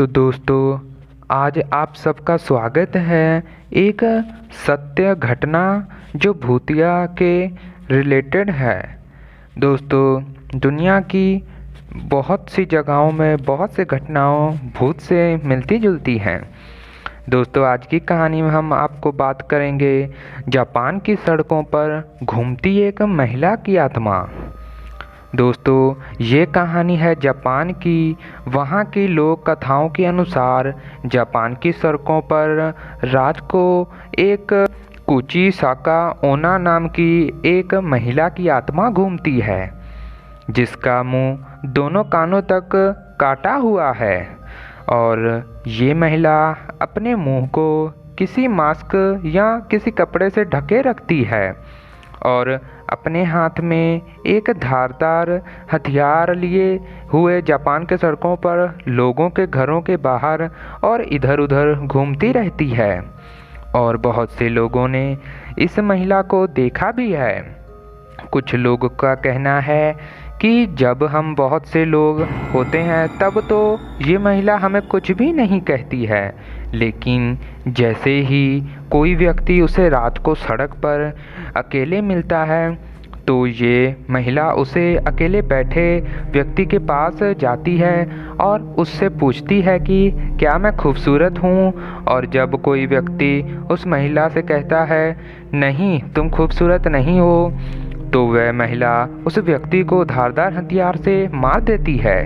तो दोस्तों, आज आप सबका स्वागत है एक सत्य घटना जो भूतिया के रिलेटेड है। दोस्तों, दुनिया की बहुत सी जगहों में बहुत से घटनाओं भूत से मिलती जुलती हैं। दोस्तों, आज की कहानी में हम आपको बात करेंगे जापान की सड़कों पर घूमती एक महिला की आत्मा। दोस्तों, ये कहानी है जापान की। वहाँ की लोक कथाओं के अनुसार जापान की सड़कों पर रात को एक कुची साका ओना नाम की एक महिला की आत्मा घूमती है, जिसका मुंह दोनों कानों तक काटा हुआ है। और ये महिला अपने मुंह को किसी मास्क या किसी कपड़े से ढके रखती है और अपने हाथ में एक धारदार हथियार लिए हुए जापान के सड़कों पर लोगों के घरों के बाहर और इधर-उधर घूमती रहती है। और बहुत से लोगों ने इस महिला को देखा भी है। कुछ लोगों का कहना है कि जब हम बहुत से लोग होते हैं तब तो ये महिला हमें कुछ भी नहीं कहती है, लेकिन जैसे ही कोई व्यक्ति उसे रात को सड़क पर अकेले मिलता है तो ये महिला उसे अकेले बैठे व्यक्ति के पास जाती है और उससे पूछती है कि क्या मैं खूबसूरत हूँ। और जब कोई व्यक्ति उस महिला से कहता है नहीं, तुम खूबसूरत नहीं हो, तो वह महिला उस व्यक्ति को धारदार हथियार से मार देती है।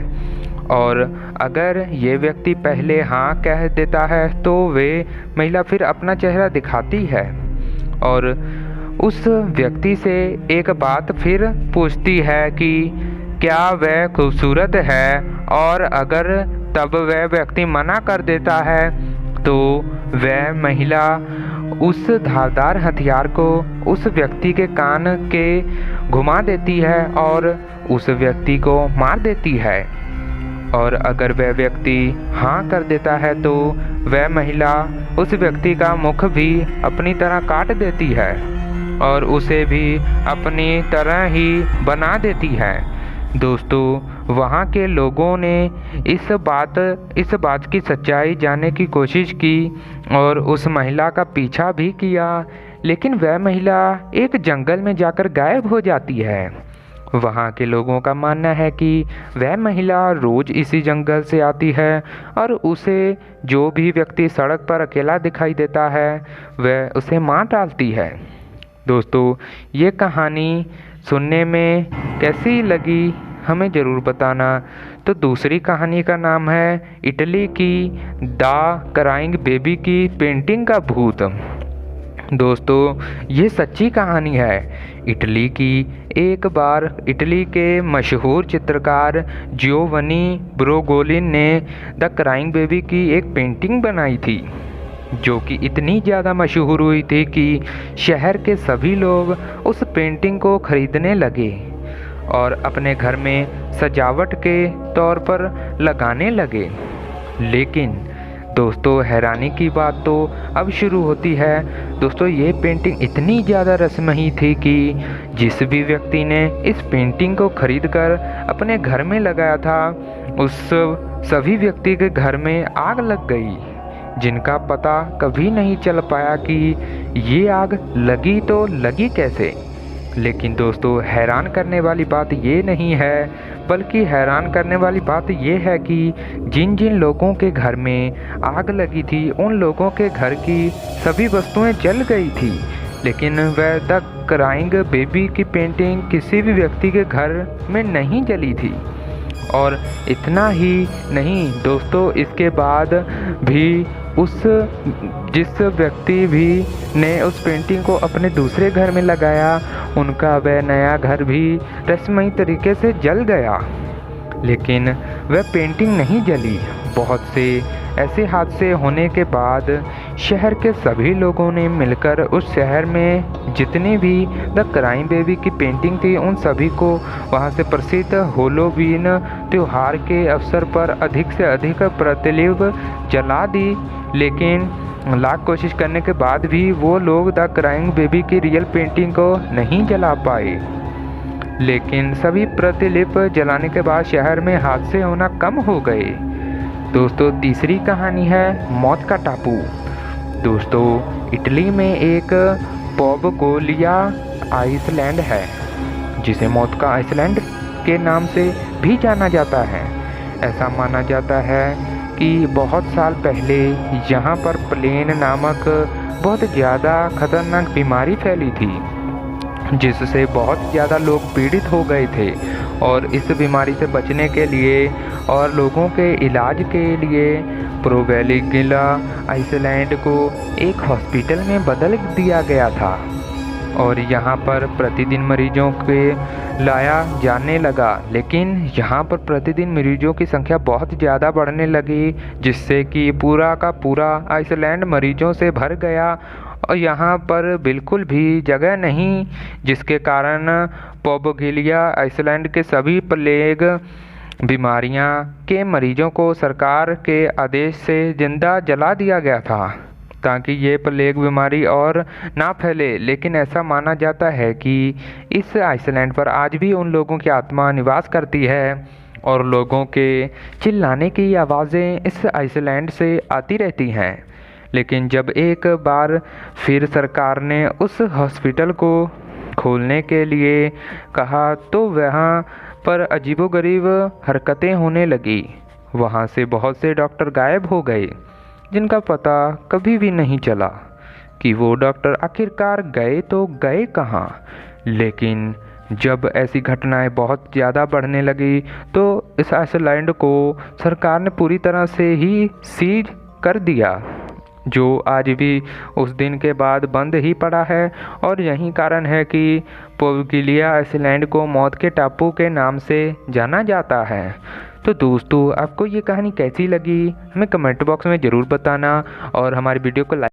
और अगर ये व्यक्ति पहले हाँ कह देता है तो वे महिला फिर अपना चेहरा दिखाती है और उस व्यक्ति से एक बात फिर पूछती है कि क्या वह खूबसूरत है। और अगर तब वह व्यक्ति मना कर देता है तो वह महिला उस धारदार हथियार को उस व्यक्ति के कान के घुमा देती है और उस व्यक्ति को मार देती है। और अगर वह व्यक्ति हाँ कर देता है तो वह महिला उस व्यक्ति का मुख भी अपनी तरह काट देती है और उसे भी अपनी तरह ही बना देती है। दोस्तों, वहाँ के लोगों ने इस बात की सच्चाई जानने की कोशिश की और उस महिला का पीछा भी किया, लेकिन वह महिला एक जंगल में जाकर गायब हो जाती है। वहाँ के लोगों का मानना है कि वह महिला रोज़ इसी जंगल से आती है और उसे जो भी व्यक्ति सड़क पर अकेला दिखाई देता है वह उसे मार डालती है। दोस्तों, ये कहानी सुनने में कैसी लगी हमें ज़रूर बताना। तो दूसरी कहानी का नाम है इटली की द क्राइंग बेबी की पेंटिंग का भूत। दोस्तों, ये सच्ची कहानी है। एक बार इटली के मशहूर चित्रकार जियोवनी ब्रोगोलिन ने द क्राइंग बेबी की एक पेंटिंग बनाई थी, जो कि इतनी ज़्यादा मशहूर हुई थी कि शहर के सभी लोग उस पेंटिंग को खरीदने लगे और अपने घर में सजावट के तौर पर लगाने लगे। लेकिन दोस्तों, हैरानी की बात तो अब शुरू होती है। दोस्तों, ये पेंटिंग इतनी ज़्यादा रसमयी थी कि जिस भी व्यक्ति ने इस पेंटिंग को खरीदकर अपने घर में लगाया था, उस सभी व्यक्ति के घर में आग लग गई, जिनका पता कभी नहीं चल पाया कि ये आग लगी तो लगी कैसे। लेकिन दोस्तों, हैरान करने वाली बात ये नहीं है, बल्कि हैरान करने वाली बात ये है कि जिन जिन लोगों के घर में आग लगी थी उन लोगों के घर की सभी वस्तुएं जल गई थी, लेकिन वह द क्राइंग बेबी की पेंटिंग किसी भी व्यक्ति के घर में नहीं जली थी। और इतना ही नहीं दोस्तों, इसके बाद भी जिस व्यक्ति भी ने उस पेंटिंग को अपने दूसरे घर में लगाया, उनका वह नया घर भी रस्मी तरीके से जल गया, लेकिन वह पेंटिंग नहीं जली। बहुत से ऐसे हादसे होने के बाद शहर के सभी लोगों ने मिलकर उस शहर में जितनी भी द क्राइम बेबी की पेंटिंग थी उन सभी को वहां से प्रसिद्ध हैलोवीन त्यौहार के अवसर पर अधिक से अधिक प्रतिलिपि जला दी। लेकिन लाख कोशिश करने के बाद भी वो लोग द क्राइंग बेबी की रियल पेंटिंग को नहीं जला पाए। लेकिन सभी प्रतिलिपि जलाने के बाद शहर में हादसे होना कम हो गए। दोस्तों तीसरी कहानी है मौत का टापू। दोस्तों इटली में एक पोर्बगोलिया आइसलैंड है जिसे मौत का आइसलैंड के नाम से भी जाना जाता है। ऐसा माना जाता है कि बहुत साल पहले यहाँ पर प्लेन नामक बहुत ज़्यादा खतरनाक बीमारी फैली थी जिससे बहुत ज़्यादा लोग पीड़ित हो गए थे, और इस बीमारी से बचने के लिए और लोगों के इलाज के लिए पोर्बगोलिया आइसलैंड को एक हॉस्पिटल में बदल दिया गया था और यहाँ पर प्रतिदिन मरीजों के लाया जाने लगा। लेकिन यहाँ पर प्रतिदिन मरीजों की संख्या बहुत ज़्यादा बढ़ने लगी जिससे कि पूरा का पूरा आइसलैंड मरीजों से भर गया और यहाँ पर बिल्कुल भी जगह नहीं, जिसके कारण पोर्बगोलिया आइसलैंड के सभी प्लेग बीमारियाँ के मरीजों को सरकार के आदेश से जिंदा जला दिया गया था ताकि ये प्लेग बीमारी और ना फैले। लेकिन ऐसा माना जाता है कि इस आइसलैंड पर आज भी उन लोगों की आत्मा निवास करती है और लोगों के चिल्लाने की आवाज़ें इस आइसलैंड से आती रहती हैं। लेकिन जब एक बार फिर सरकार ने उस हॉस्पिटल को खोलने के लिए कहा तो वहाँ पर अजीबोगरीब हरकतें होने लगी। वहाँ से बहुत से डॉक्टर गायब हो गए जिनका पता कभी भी नहीं चला कि वो डॉक्टर आखिरकार गए तो गए कहाँ। लेकिन जब ऐसी घटनाएं बहुत ज़्यादा बढ़ने लगी तो इस आइसलैंड को सरकार ने पूरी तरह से ही सीज कर दिया, जो आज भी उस दिन के बाद बंद ही पड़ा है। और यही कारण है कि पोर्बगोलिया आइसलैंड को मौत के टापू के नाम से जाना जाता है। तो दोस्तों आपको ये कहानी कैसी लगी हमें कमेंट बॉक्स में ज़रूर बताना और हमारी वीडियो को लाइक